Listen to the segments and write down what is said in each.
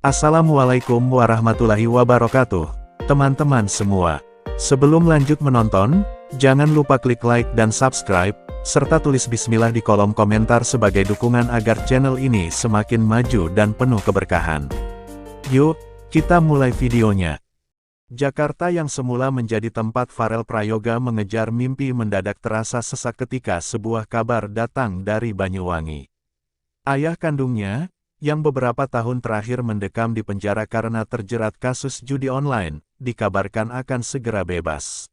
Assalamualaikum warahmatullahi wabarakatuh, teman-teman semua. Sebelum lanjut menonton, jangan lupa klik like dan subscribe, serta tulis bismillah di kolom komentar sebagai dukungan agar channel ini semakin maju dan penuh keberkahan. Yuk, kita mulai videonya. Jakarta yang semula menjadi tempat Farel Prayoga mengejar mimpi mendadak terasa sesak ketika sebuah kabar datang dari Banyuwangi. Ayah kandungnya, yang beberapa tahun terakhir mendekam di penjara karena terjerat kasus judi online, dikabarkan akan segera bebas.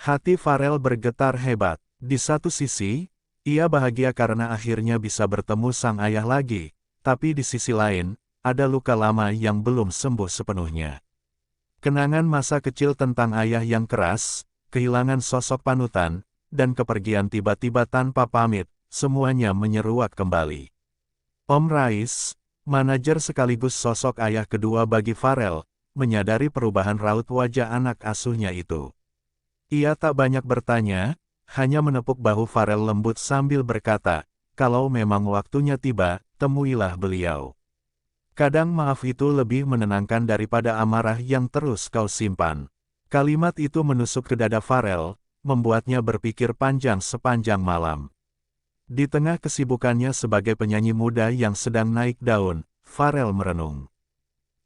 Hati Farel bergetar hebat. Di satu sisi, ia bahagia karena akhirnya bisa bertemu sang ayah lagi, tapi di sisi lain, ada luka lama yang belum sembuh sepenuhnya. Kenangan masa kecil tentang ayah yang keras, kehilangan sosok panutan, dan kepergian tiba-tiba tanpa pamit, semuanya menyeruak kembali. Om Rais, manajer sekaligus sosok ayah kedua bagi Farel, menyadari perubahan raut wajah anak asuhnya itu. Ia tak banyak bertanya, hanya menepuk bahu Farel lembut sambil berkata, "Kalau memang waktunya tiba, temuilah beliau." Kadang maaf itu lebih menenangkan daripada amarah yang terus kau simpan. Kalimat itu menusuk ke dada Farel, membuatnya berpikir panjang sepanjang malam. Di tengah kesibukannya sebagai penyanyi muda yang sedang naik daun, Farel merenung.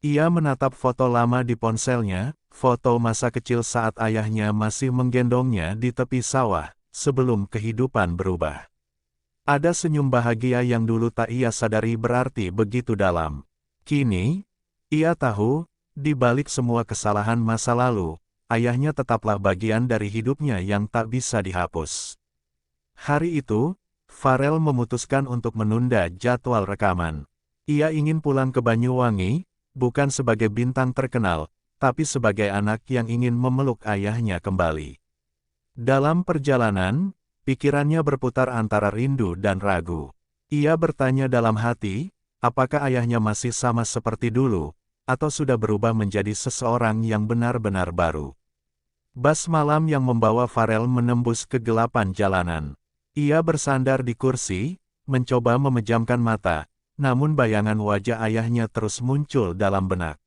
Ia menatap foto lama di ponselnya, foto masa kecil saat ayahnya masih menggendongnya di tepi sawah, sebelum kehidupan berubah. Ada senyum bahagia yang dulu tak ia sadari berarti begitu dalam. Kini, ia tahu, di balik semua kesalahan masa lalu, ayahnya tetaplah bagian dari hidupnya yang tak bisa dihapus. Hari itu, Farel memutuskan untuk menunda jadwal rekaman. Ia ingin pulang ke Banyuwangi, bukan sebagai bintang terkenal, tapi sebagai anak yang ingin memeluk ayahnya kembali. Dalam perjalanan, pikirannya berputar antara rindu dan ragu. Ia bertanya dalam hati, apakah ayahnya masih sama seperti dulu, atau sudah berubah menjadi seseorang yang benar-benar baru. Bas malam yang membawa Farel menembus kegelapan jalanan. Ia bersandar di kursi, mencoba memejamkan mata, namun bayangan wajah ayahnya terus muncul dalam benak.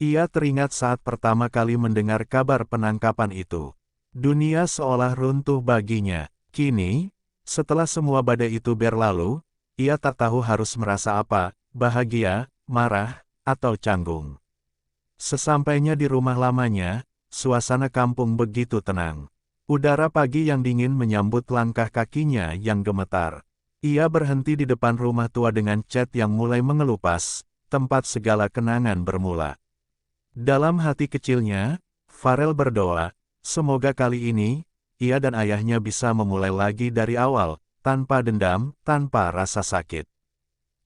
Ia teringat saat pertama kali mendengar kabar penangkapan itu. Dunia seolah runtuh baginya. Kini, setelah semua badai itu berlalu, ia tak tahu harus merasa apa, bahagia, marah, atau canggung. Sesampainya di rumah lamanya, suasana kampung begitu tenang. Udara pagi yang dingin menyambut langkah kakinya yang gemetar. Ia berhenti di depan rumah tua dengan cat yang mulai mengelupas, tempat segala kenangan bermula. Dalam hati kecilnya, Farel berdoa, semoga kali ini, ia dan ayahnya bisa memulai lagi dari awal, tanpa dendam, tanpa rasa sakit.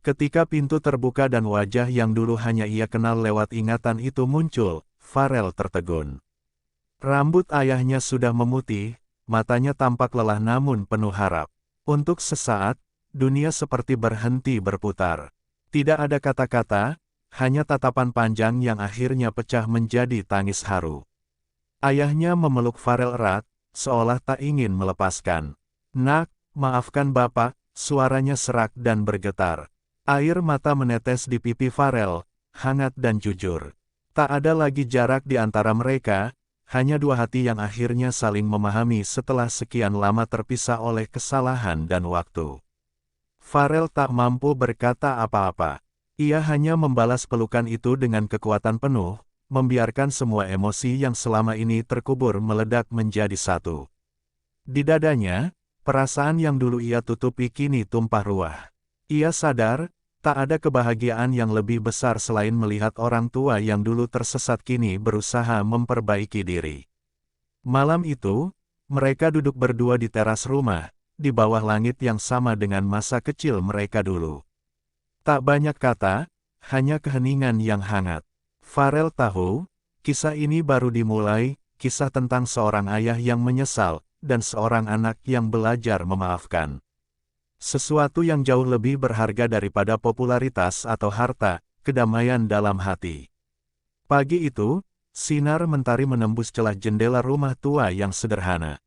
Ketika pintu terbuka dan wajah yang dulu hanya ia kenal lewat ingatan itu muncul, Farel tertegun. Rambut ayahnya sudah memutih, matanya tampak lelah namun penuh harap. Untuk sesaat, dunia seperti berhenti berputar. Tidak ada kata-kata, hanya tatapan panjang yang akhirnya pecah menjadi tangis haru. Ayahnya memeluk Farel erat, seolah tak ingin melepaskan. "Nak, maafkan Bapak," suaranya serak dan bergetar. Air mata menetes di pipi Farel, hangat dan jujur. Tak ada lagi jarak di antara mereka, hanya dua hati yang akhirnya saling memahami setelah sekian lama terpisah oleh kesalahan dan waktu. Farel tak mampu berkata apa-apa. Ia hanya membalas pelukan itu dengan kekuatan penuh, membiarkan semua emosi yang selama ini terkubur meledak menjadi satu. Di dadanya, perasaan yang dulu ia tutupi kini tumpah ruah. Ia sadar, tak ada kebahagiaan yang lebih besar selain melihat orang tua yang dulu tersesat kini berusaha memperbaiki diri. Malam itu, mereka duduk berdua di teras rumah, di bawah langit yang sama dengan masa kecil mereka dulu. Tak banyak kata, hanya keheningan yang hangat. Farel tahu, kisah ini baru dimulai, kisah tentang seorang ayah yang menyesal, dan seorang anak yang belajar memaafkan. Sesuatu yang jauh lebih berharga daripada popularitas atau harta, kedamaian dalam hati. Pagi itu, sinar mentari menembus celah jendela rumah tua yang sederhana.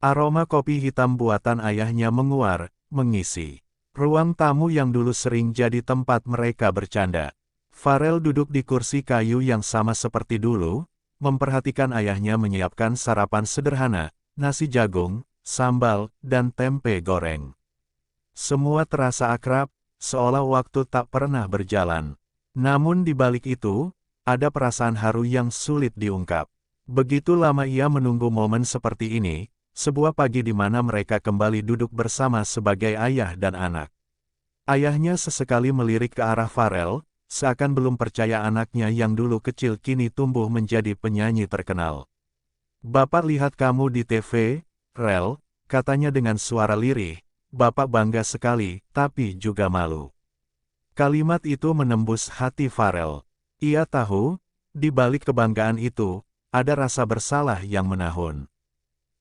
Aroma kopi hitam buatan ayahnya menguar, mengisi ruang tamu yang dulu sering jadi tempat mereka bercanda. Farel duduk di kursi kayu yang sama seperti dulu, memperhatikan ayahnya menyiapkan sarapan sederhana, nasi jagung, sambal, dan tempe goreng. Semua terasa akrab, seolah waktu tak pernah berjalan. Namun di balik itu, ada perasaan haru yang sulit diungkap. Begitu lama ia menunggu momen seperti ini, sebuah pagi di mana mereka kembali duduk bersama sebagai ayah dan anak. Ayahnya sesekali melirik ke arah Farel, seakan belum percaya anaknya yang dulu kecil kini tumbuh menjadi penyanyi terkenal. "Bapak lihat kamu di TV, Rel," katanya dengan suara lirih. "Bapak bangga sekali, tapi juga malu." Kalimat itu menembus hati Farel. Ia tahu, di balik kebanggaan itu, ada rasa bersalah yang menahun.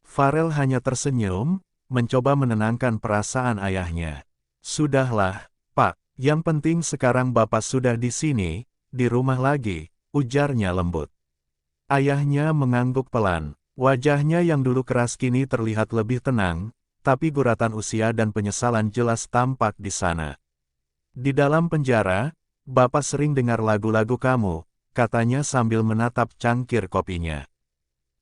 Farel hanya tersenyum, mencoba menenangkan perasaan ayahnya. "Sudahlah, Pak. Yang penting sekarang Bapak sudah di sini, di rumah lagi," ujarnya lembut. Ayahnya mengangguk pelan. Wajahnya yang dulu keras kini terlihat lebih tenang, tapi guratan usia dan penyesalan jelas tampak di sana. "Di dalam penjara, Bapak sering dengar lagu-lagu kamu," katanya sambil menatap cangkir kopinya.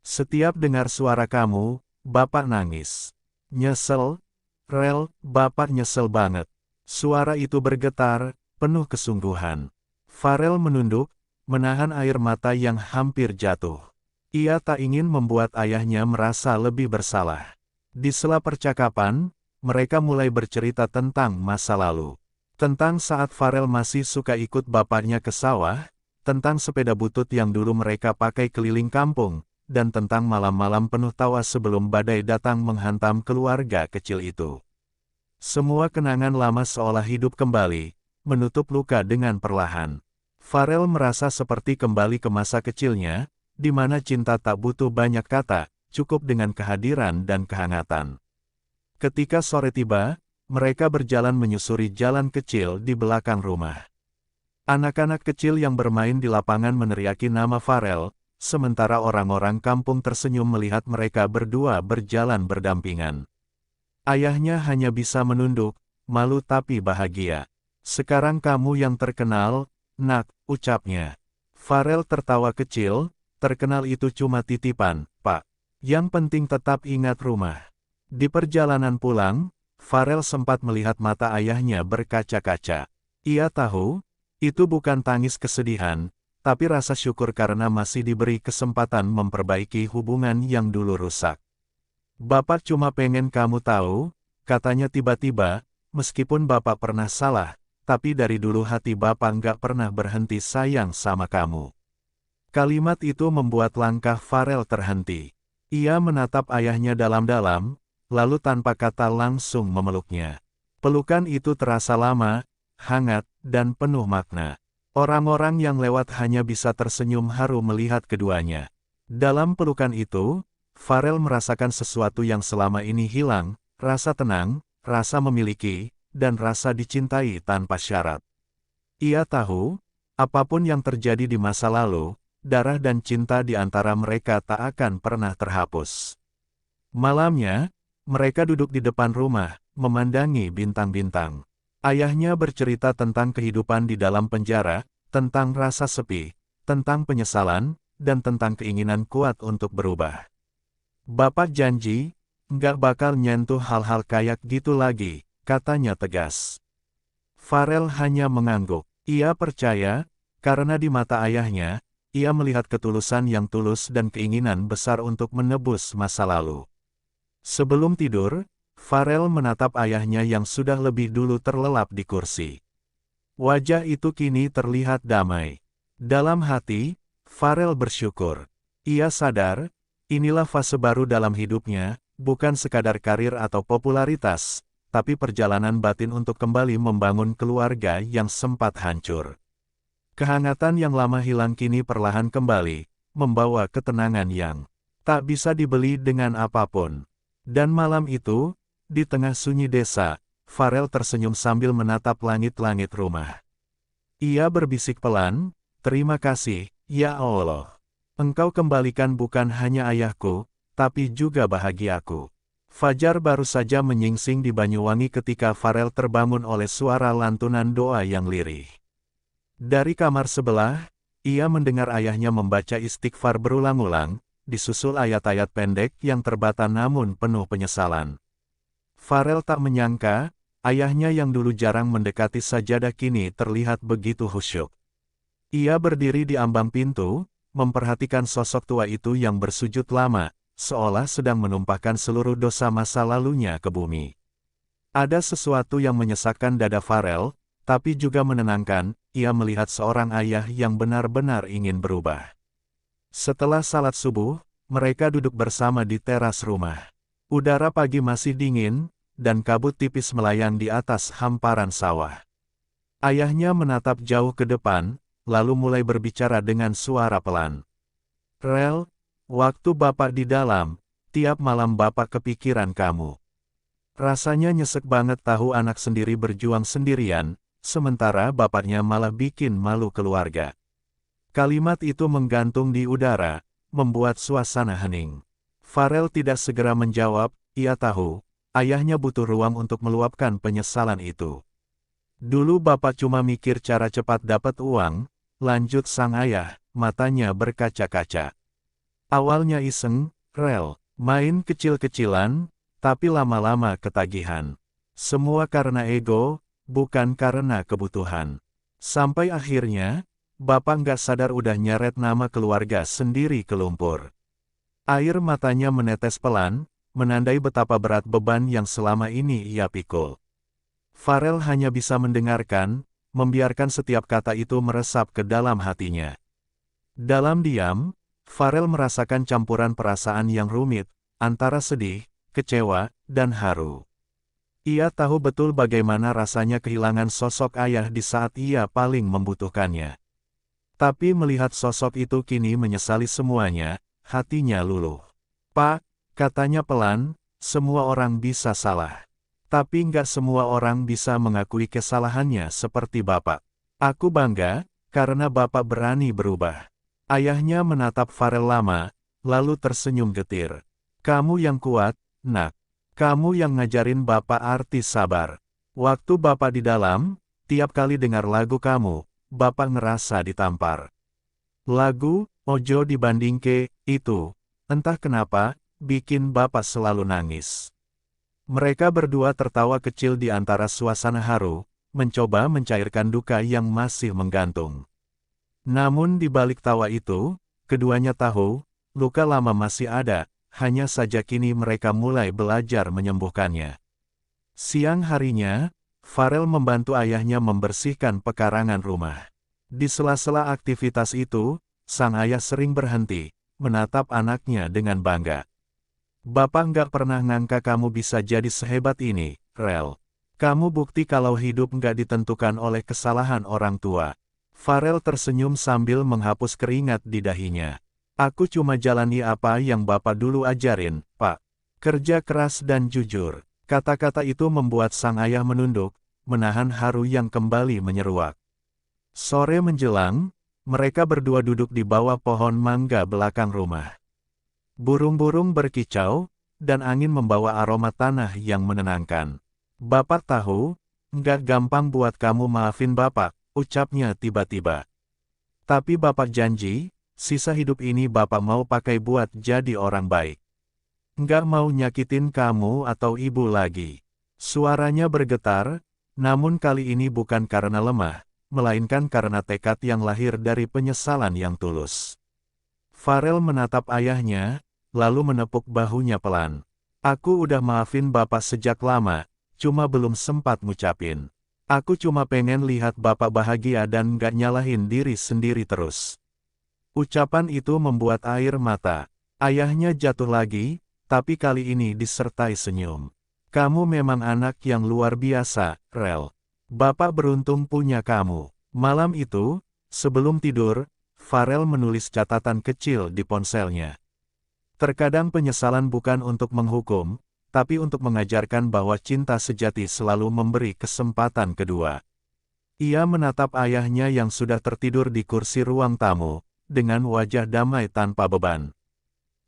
"Setiap dengar suara kamu, Bapak nangis." "Nyesel, Rel, Bapak nyesel banget." Suara itu bergetar, penuh kesungguhan. Farel menunduk, menahan air mata yang hampir jatuh. Ia tak ingin membuat ayahnya merasa lebih bersalah. Di sela percakapan, mereka mulai bercerita tentang masa lalu. Tentang saat Farel masih suka ikut bapaknya ke sawah, tentang sepeda butut yang dulu mereka pakai keliling kampung, dan tentang malam-malam penuh tawa sebelum badai datang menghantam keluarga kecil itu. Semua kenangan lama seolah hidup kembali, menutup luka dengan perlahan. Farel merasa seperti kembali ke masa kecilnya, di mana cinta tak butuh banyak kata, cukup dengan kehadiran dan kehangatan. Ketika sore tiba, mereka berjalan menyusuri jalan kecil di belakang rumah. Anak-anak kecil yang bermain di lapangan meneriaki nama Farel, sementara orang-orang kampung tersenyum melihat mereka berdua berjalan berdampingan. Ayahnya hanya bisa menunduk, malu tapi bahagia. "Sekarang kamu yang terkenal, Nak," ucapnya. Farel tertawa kecil, "Terkenal itu cuma titipan, Pak. Yang penting tetap ingat rumah." Di perjalanan pulang, Farel sempat melihat mata ayahnya berkaca-kaca. Ia tahu, itu bukan tangis kesedihan, tapi rasa syukur karena masih diberi kesempatan memperbaiki hubungan yang dulu rusak. "Bapak cuma pengen kamu tahu," katanya tiba-tiba, "meskipun Bapak pernah salah, tapi dari dulu hati Bapak nggak pernah berhenti sayang sama kamu." Kalimat itu membuat langkah Farel terhenti. Ia menatap ayahnya dalam-dalam, lalu tanpa kata langsung memeluknya. Pelukan itu terasa lama, hangat, dan penuh makna. Orang-orang yang lewat hanya bisa tersenyum haru melihat keduanya. Dalam pelukan itu, Farel merasakan sesuatu yang selama ini hilang, rasa tenang, rasa memiliki, dan rasa dicintai tanpa syarat. Ia tahu, apapun yang terjadi di masa lalu, darah dan cinta di antara mereka tak akan pernah terhapus. Malamnya, mereka duduk di depan rumah, memandangi bintang-bintang. Ayahnya bercerita tentang kehidupan di dalam penjara, tentang rasa sepi, tentang penyesalan, dan tentang keinginan kuat untuk berubah. "Bapak janji, nggak bakal nyentuh hal-hal kayak gitu lagi," katanya tegas. Farel hanya mengangguk. Ia percaya, karena di mata ayahnya, ia melihat ketulusan yang tulus dan keinginan besar untuk menebus masa lalu. Sebelum tidur, Farel menatap ayahnya yang sudah lebih dulu terlelap di kursi. Wajah itu kini terlihat damai. Dalam hati, Farel bersyukur. Ia sadar, inilah fase baru dalam hidupnya, bukan sekadar karir atau popularitas, tapi perjalanan batin untuk kembali membangun keluarga yang sempat hancur. Kehangatan yang lama hilang kini perlahan kembali, membawa ketenangan yang tak bisa dibeli dengan apapun. Dan malam itu, di tengah sunyi desa, Farel tersenyum sambil menatap langit-langit rumah. Ia berbisik pelan, "Terima kasih, ya Allah. Engkau kembalikan bukan hanya ayahku, tapi juga bahagiaku." Fajar baru saja menyingsing di Banyuwangi ketika Farel terbangun oleh suara lantunan doa yang lirih. Dari kamar sebelah, ia mendengar ayahnya membaca istighfar berulang-ulang, disusul ayat-ayat pendek yang terbata namun penuh penyesalan. Farel tak menyangka, ayahnya yang dulu jarang mendekati sajadah kini terlihat begitu khusyuk. Ia berdiri di ambang pintu, memperhatikan sosok tua itu yang bersujud lama, seolah sedang menumpahkan seluruh dosa masa lalunya ke bumi. Ada sesuatu yang menyesakkan dada Farel, tapi juga menenangkan, ia melihat seorang ayah yang benar-benar ingin berubah. Setelah salat subuh, mereka duduk bersama di teras rumah. Udara pagi masih dingin, dan kabut tipis melayang di atas hamparan sawah. Ayahnya menatap jauh ke depan, lalu mulai berbicara dengan suara pelan. "Rel, waktu Bapak di dalam, tiap malam Bapak kepikiran kamu. Rasanya nyesek banget tahu anak sendiri berjuang sendirian, sementara bapaknya malah bikin malu keluarga." Kalimat itu menggantung di udara, membuat suasana hening. Farel tidak segera menjawab, ia tahu, ayahnya butuh ruang untuk meluapkan penyesalan itu. "Dulu Bapak cuma mikir cara cepat dapat uang," lanjut sang ayah, matanya berkaca-kaca. "Awalnya iseng, Rel, main kecil-kecilan, tapi lama-lama ketagihan. Semua karena ego, bukan karena kebutuhan. Sampai akhirnya, Bapak nggak sadar udah nyeret nama keluarga sendiri ke lumpur." Air matanya menetes pelan, menandai betapa berat beban yang selama ini ia pikul. Farel hanya bisa mendengarkan, membiarkan setiap kata itu meresap ke dalam hatinya. Dalam diam, Farel merasakan campuran perasaan yang rumit, antara sedih, kecewa, dan haru. Ia tahu betul bagaimana rasanya kehilangan sosok ayah di saat ia paling membutuhkannya. Tapi melihat sosok itu kini menyesali semuanya, hatinya luluh. "Pak," katanya pelan, "semua orang bisa salah. Tapi nggak semua orang bisa mengakui kesalahannya seperti Bapak. Aku bangga, karena Bapak berani berubah." Ayahnya menatap Farel lama, lalu tersenyum getir. "Kamu yang kuat, Nak. Kamu yang ngajarin Bapak arti sabar. Waktu Bapak di dalam, tiap kali dengar lagu kamu, Bapak ngerasa ditampar. Lagu, Ojo Dibandingke, itu, entah kenapa, bikin Bapak selalu nangis." Mereka berdua tertawa kecil di antara suasana haru, mencoba mencairkan duka yang masih menggantung. Namun di balik tawa itu, keduanya tahu, luka lama masih ada, hanya saja kini mereka mulai belajar menyembuhkannya. Siang harinya, Farel membantu ayahnya membersihkan pekarangan rumah. Di sela-sela aktivitas itu, sang ayah sering berhenti, menatap anaknya dengan bangga. "Bapak nggak pernah ngangka kamu bisa jadi sehebat ini, Rel. Kamu bukti kalau hidup nggak ditentukan oleh kesalahan orang tua." Farel tersenyum sambil menghapus keringat di dahinya. "Aku cuma jalani apa yang Bapak dulu ajarin, Pak. Kerja keras dan jujur." Kata-kata itu membuat sang ayah menunduk, menahan haru yang kembali menyeruak. Sore menjelang, mereka berdua duduk di bawah pohon mangga belakang rumah. Burung-burung berkicau, dan angin membawa aroma tanah yang menenangkan. "Bapak tahu, nggak gampang buat kamu maafin Bapak," ucapnya tiba-tiba. "Tapi Bapak janji, sisa hidup ini Bapak mau pakai buat jadi orang baik. Nggak mau nyakitin kamu atau ibu lagi." Suaranya bergetar, namun kali ini bukan karena lemah, melainkan karena tekad yang lahir dari penyesalan yang tulus. Farel menatap ayahnya, lalu menepuk bahunya pelan. "Aku udah maafin Bapak sejak lama, cuma belum sempat ngucapin. Aku cuma pengen lihat Bapak bahagia dan nggak nyalahin diri sendiri terus." Ucapan itu membuat air mata ayahnya jatuh lagi, tapi kali ini disertai senyum. "Kamu memang anak yang luar biasa, Rel. Bapak beruntung punya kamu." Malam itu, sebelum tidur, Farel menulis catatan kecil di ponselnya. Terkadang penyesalan bukan untuk menghukum, tapi untuk mengajarkan bahwa cinta sejati selalu memberi kesempatan kedua. Ia menatap ayahnya yang sudah tertidur di kursi ruang tamu, dengan wajah damai tanpa beban.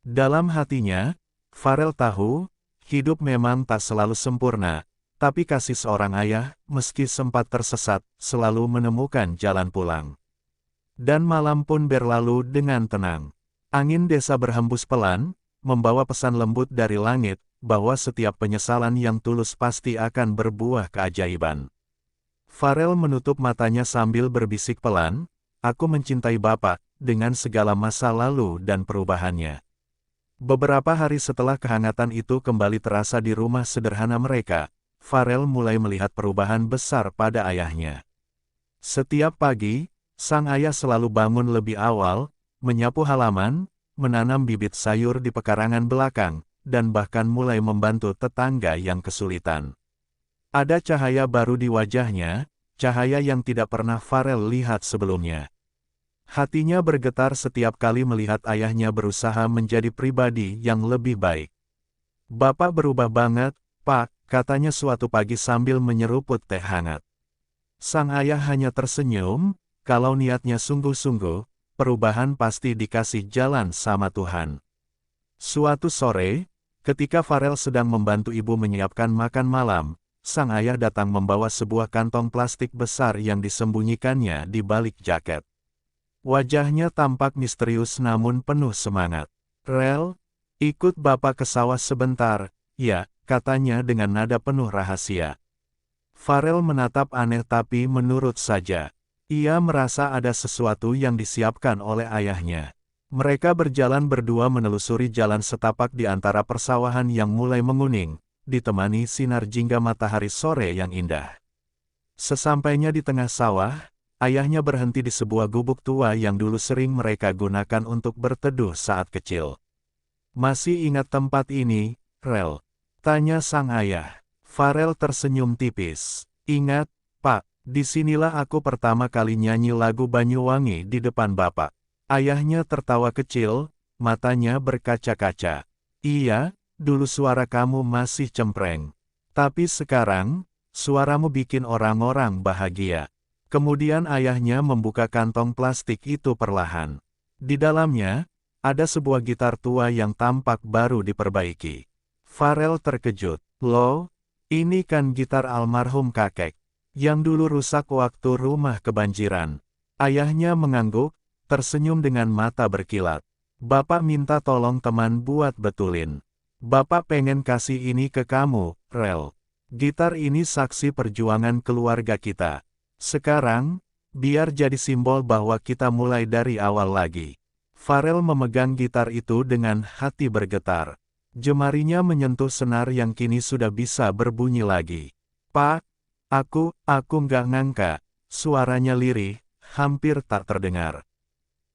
Dalam hatinya, Farel tahu, hidup memang tak selalu sempurna, Tapi kasih seorang ayah, meski sempat tersesat, selalu menemukan jalan pulang. Dan malam pun berlalu dengan tenang. Angin desa berhembus pelan, membawa pesan lembut dari langit, bahwa setiap penyesalan yang tulus pasti akan berbuah keajaiban. Farel menutup matanya sambil berbisik pelan, "Aku mencintai Bapak, dengan segala masa lalu dan perubahannya." Beberapa hari setelah kehangatan itu kembali terasa di rumah sederhana mereka, Farel mulai melihat perubahan besar pada ayahnya. Setiap pagi, sang ayah selalu bangun lebih awal, menyapu halaman, menanam bibit sayur di pekarangan belakang, dan bahkan mulai membantu tetangga yang kesulitan. Ada cahaya baru di wajahnya, cahaya yang tidak pernah Farel lihat sebelumnya. Hatinya bergetar setiap kali melihat ayahnya berusaha menjadi pribadi yang lebih baik. "Bapak berubah banget, Pak," katanya suatu pagi sambil menyeruput teh hangat. Sang ayah hanya tersenyum, kalau niatnya sungguh-sungguh, perubahan pasti dikasih jalan sama Tuhan. Suatu sore, ketika Farel sedang membantu ibu menyiapkan makan malam, sang ayah datang membawa sebuah kantong plastik besar yang disembunyikannya di balik jaket. Wajahnya tampak misterius namun penuh semangat. "Rel, ikut Bapak ke sawah sebentar," "Ya," katanya dengan nada penuh rahasia. Farel menatap aneh tapi menurut saja. Ia merasa ada sesuatu yang disiapkan oleh ayahnya. Mereka berjalan berdua menelusuri jalan setapak di antara persawahan yang mulai menguning, ditemani sinar jingga matahari sore yang indah. Sesampainya di tengah sawah, ayahnya berhenti di sebuah gubuk tua yang dulu sering mereka gunakan untuk berteduh saat kecil. "Masih ingat tempat ini, Rel?" tanya sang ayah. Farel tersenyum tipis. "Ingat, Pak, disinilah aku pertama kali nyanyi lagu Banyuwangi di depan Bapak." Ayahnya tertawa kecil, matanya berkaca-kaca. "Iya, dulu suara kamu masih cempreng. Tapi sekarang, suaramu bikin orang-orang bahagia." Kemudian ayahnya membuka kantong plastik itu perlahan. Di dalamnya, ada sebuah gitar tua yang tampak baru diperbaiki. Farel terkejut. "Loh, ini kan gitar almarhum kakek, yang dulu rusak waktu rumah kebanjiran." Ayahnya mengangguk, tersenyum dengan mata berkilat. "Bapak minta tolong teman buat betulin. Bapak pengen kasih ini ke kamu, Rel. Gitar ini saksi perjuangan keluarga kita. Sekarang, biar jadi simbol bahwa kita mulai dari awal lagi." Farel memegang gitar itu dengan hati bergetar. Jemarinya menyentuh senar yang kini sudah bisa berbunyi lagi. "Pak, aku nggak ngangka." Suaranya lirih, hampir tak terdengar.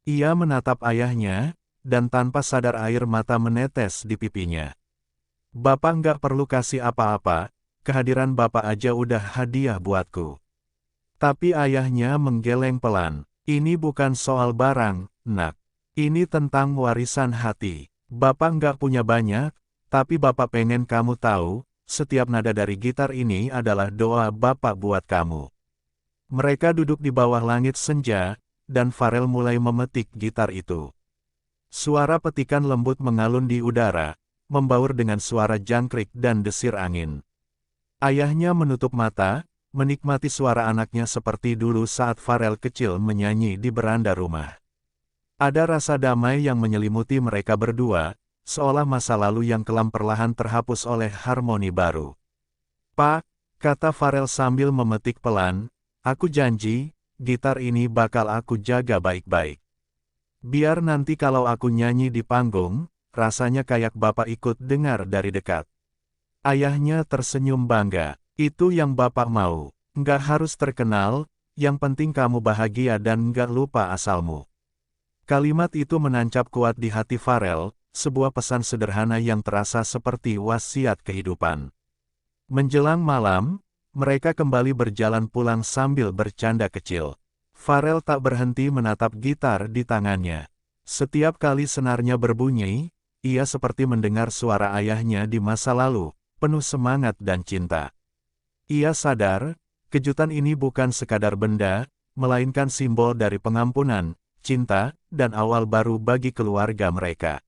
Ia menatap ayahnya, dan tanpa sadar air mata menetes di pipinya. "Bapak nggak perlu kasih apa-apa, kehadiran Bapak aja udah hadiah buatku." Tapi ayahnya menggeleng pelan. "Ini bukan soal barang, Nak. Ini tentang warisan hati. Bapak nggak punya banyak, tapi Bapak pengen kamu tahu, setiap nada dari gitar ini adalah doa Bapak buat kamu." Mereka duduk di bawah langit senja, dan Farel mulai memetik gitar itu. Suara petikan lembut mengalun di udara, membaur dengan suara jangkrik dan desir angin. Ayahnya menutup mata, menikmati suara anaknya seperti dulu saat Farel kecil menyanyi di beranda rumah. Ada rasa damai yang menyelimuti mereka berdua, seolah masa lalu yang kelam perlahan terhapus oleh harmoni baru. "Pak," kata Farel sambil memetik pelan, "aku janji, gitar ini bakal aku jaga baik-baik. Biar nanti kalau aku nyanyi di panggung, rasanya kayak Bapak ikut dengar dari dekat." Ayahnya tersenyum bangga. "Itu yang Bapak mau. Nggak harus terkenal, yang penting kamu bahagia dan nggak lupa asalmu." Kalimat itu menancap kuat di hati Farel, sebuah pesan sederhana yang terasa seperti wasiat kehidupan. Menjelang malam, mereka kembali berjalan pulang sambil bercanda kecil. Farel tak berhenti menatap gitar di tangannya. Setiap kali senarnya berbunyi, ia seperti mendengar suara ayahnya di masa lalu, penuh semangat dan cinta. Ia sadar, kejutan ini bukan sekadar benda, melainkan simbol dari pengampunan, cinta, dan awal baru bagi keluarga mereka.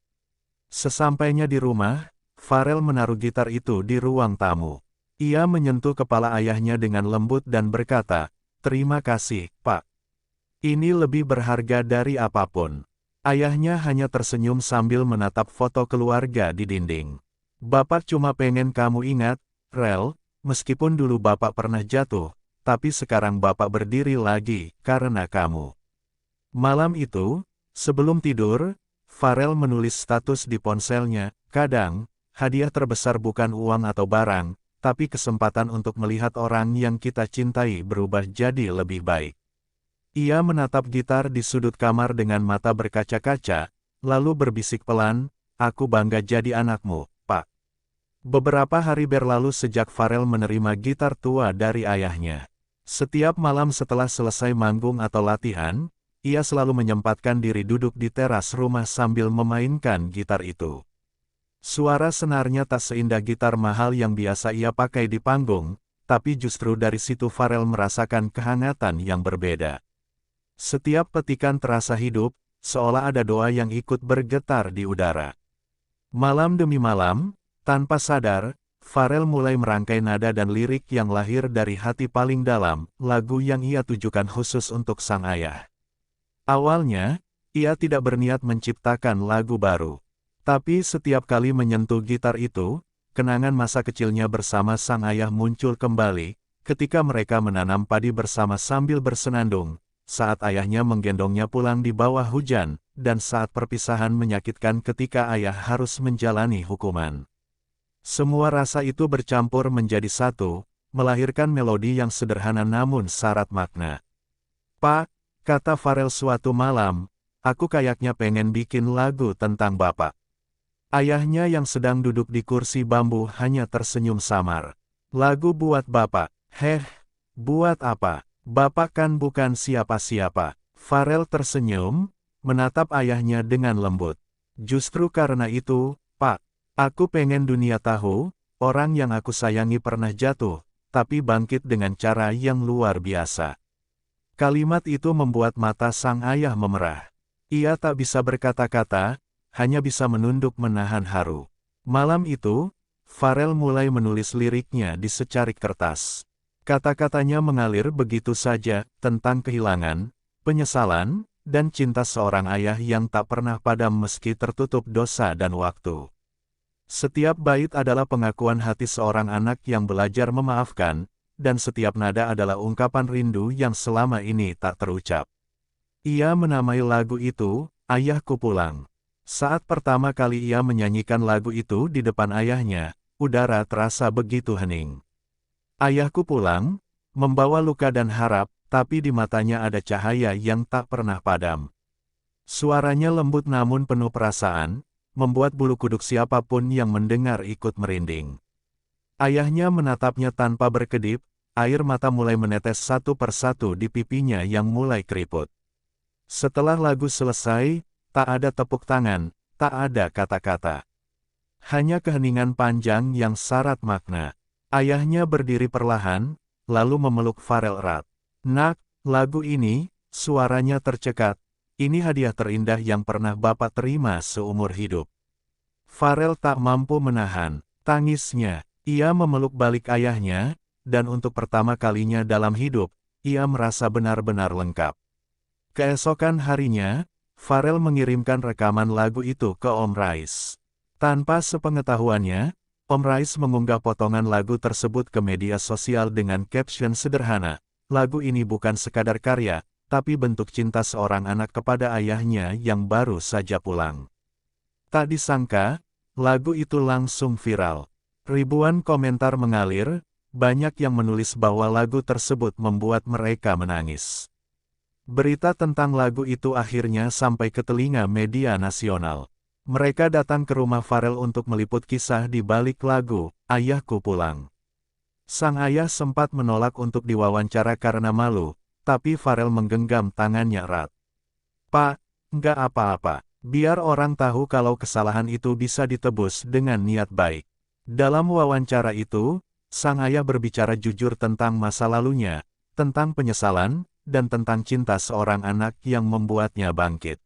Sesampainya di rumah, Farel menaruh gitar itu di ruang tamu. Ia menyentuh kepala ayahnya dengan lembut dan berkata, "Terima kasih, Pak. Ini lebih berharga dari apapun." Ayahnya hanya tersenyum sambil menatap foto keluarga di dinding. "Bapak cuma pengen kamu ingat, Rel, meskipun dulu Bapak pernah jatuh, tapi sekarang Bapak berdiri lagi karena kamu." Malam itu, sebelum tidur, Farel menulis status di ponselnya, "Kadang, hadiah terbesar bukan uang atau barang, tapi kesempatan untuk melihat orang yang kita cintai berubah jadi lebih baik." Ia menatap gitar di sudut kamar dengan mata berkaca-kaca, lalu berbisik pelan, "Aku bangga jadi anakmu, Pak." Beberapa hari berlalu sejak Farel menerima gitar tua dari ayahnya. Setiap malam setelah selesai manggung atau latihan, ia selalu menyempatkan diri duduk di teras rumah sambil memainkan gitar itu. Suara senarnya tak seindah gitar mahal yang biasa ia pakai di panggung, tapi justru dari situ Farel merasakan kehangatan yang berbeda. Setiap petikan terasa hidup, seolah ada doa yang ikut bergetar di udara. Malam demi malam, tanpa sadar, Farel mulai merangkai nada dan lirik yang lahir dari hati paling dalam, lagu yang ia tujukan khusus untuk sang ayah. Awalnya, ia tidak berniat menciptakan lagu baru. Tapi setiap kali menyentuh gitar itu, kenangan masa kecilnya bersama sang ayah muncul kembali, ketika mereka menanam padi bersama sambil bersenandung, saat ayahnya menggendongnya pulang di bawah hujan, dan saat perpisahan menyakitkan ketika ayah harus menjalani hukuman. Semua rasa itu bercampur menjadi satu, melahirkan melodi yang sederhana namun syarat makna. "Pak," kata Farel suatu malam, "aku kayaknya pengen bikin lagu tentang Bapak." Ayahnya yang sedang duduk di kursi bambu hanya tersenyum samar. "Lagu buat Bapak." "Heh, buat apa? Bapak kan bukan siapa-siapa." Farel tersenyum, menatap ayahnya dengan lembut. "Justru karena itu, Pak, aku pengen dunia tahu, orang yang aku sayangi pernah jatuh, tapi bangkit dengan cara yang luar biasa." Kalimat itu membuat mata sang ayah memerah. Ia tak bisa berkata-kata, hanya bisa menunduk menahan haru. Malam itu, Farel mulai menulis liriknya di secarik kertas. Kata-katanya mengalir begitu saja, tentang kehilangan, penyesalan, dan cinta seorang ayah yang tak pernah padam meski tertutup dosa dan waktu. Setiap bait adalah pengakuan hati seorang anak yang belajar memaafkan, dan setiap nada adalah ungkapan rindu yang selama ini tak terucap. Ia menamai lagu itu, "Ayahku Pulang." Saat pertama kali ia menyanyikan lagu itu di depan ayahnya, udara terasa begitu hening. "Ayahku pulang," membawa luka dan harap, tapi di matanya ada cahaya yang tak pernah padam. Suaranya lembut namun penuh perasaan, membuat bulu kuduk siapapun yang mendengar ikut merinding. Ayahnya menatapnya tanpa berkedip, air mata mulai menetes satu persatu di pipinya yang mulai keriput. Setelah lagu selesai, tak ada tepuk tangan, tak ada kata-kata. Hanya keheningan panjang yang syarat makna. Ayahnya berdiri perlahan, lalu memeluk Farel erat. "Nak, lagu ini," suaranya tercekat, "ini hadiah terindah yang pernah Bapak terima seumur hidup." Farel tak mampu menahan tangisnya. Ia memeluk balik ayahnya, dan untuk pertama kalinya dalam hidup, ia merasa benar-benar lengkap. Keesokan harinya, Farel mengirimkan rekaman lagu itu ke Om Rais. Tanpa sepengetahuannya, Om Rais mengunggah potongan lagu tersebut ke media sosial dengan caption sederhana, "Lagu ini bukan sekadar karya, tapi bentuk cinta seorang anak kepada ayahnya yang baru saja pulang." Tak disangka, lagu itu langsung viral. Ribuan komentar mengalir, banyak yang menulis bahwa lagu tersebut membuat mereka menangis. Berita tentang lagu itu akhirnya sampai ke telinga media nasional. Mereka datang ke rumah Farel untuk meliput kisah di balik lagu, "Ayahku Pulang." Sang ayah sempat menolak untuk diwawancara karena malu, tapi Farel menggenggam tangannya erat. "Pak, nggak apa-apa. Biar orang tahu kalau kesalahan itu bisa ditebus dengan niat baik." Dalam wawancara itu, sang ayah berbicara jujur tentang masa lalunya, tentang penyesalan, dan tentang cinta seorang anak yang membuatnya bangkit.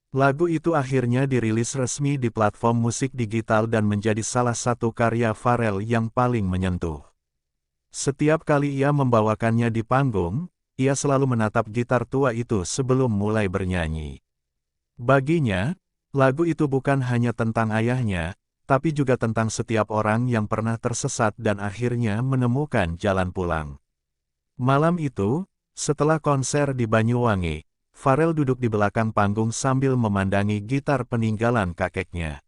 Lagu itu akhirnya dirilis resmi di platform musik digital dan menjadi salah satu karya Farel yang paling menyentuh. Setiap kali ia membawakannya di panggung, ia selalu menatap gitar tua itu sebelum mulai bernyanyi. Baginya, lagu itu bukan hanya tentang ayahnya, tapi juga tentang setiap orang yang pernah tersesat dan akhirnya menemukan jalan pulang. Malam itu, setelah konser di Banyuwangi, Farel duduk di belakang panggung sambil memandangi gitar peninggalan kakeknya.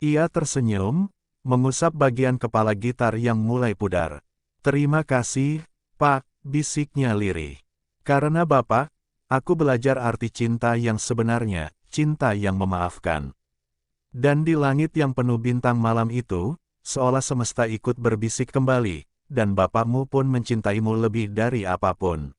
Ia tersenyum, mengusap bagian kepala gitar yang mulai pudar. "Terima kasih, Pak," bisiknya lirih. "Karena Bapak, aku belajar arti cinta yang sebenarnya, cinta yang memaafkan." Dan di langit yang penuh bintang malam itu, seolah semesta ikut berbisik kembali, "Dan Bapakmu pun mencintaimu lebih dari apapun."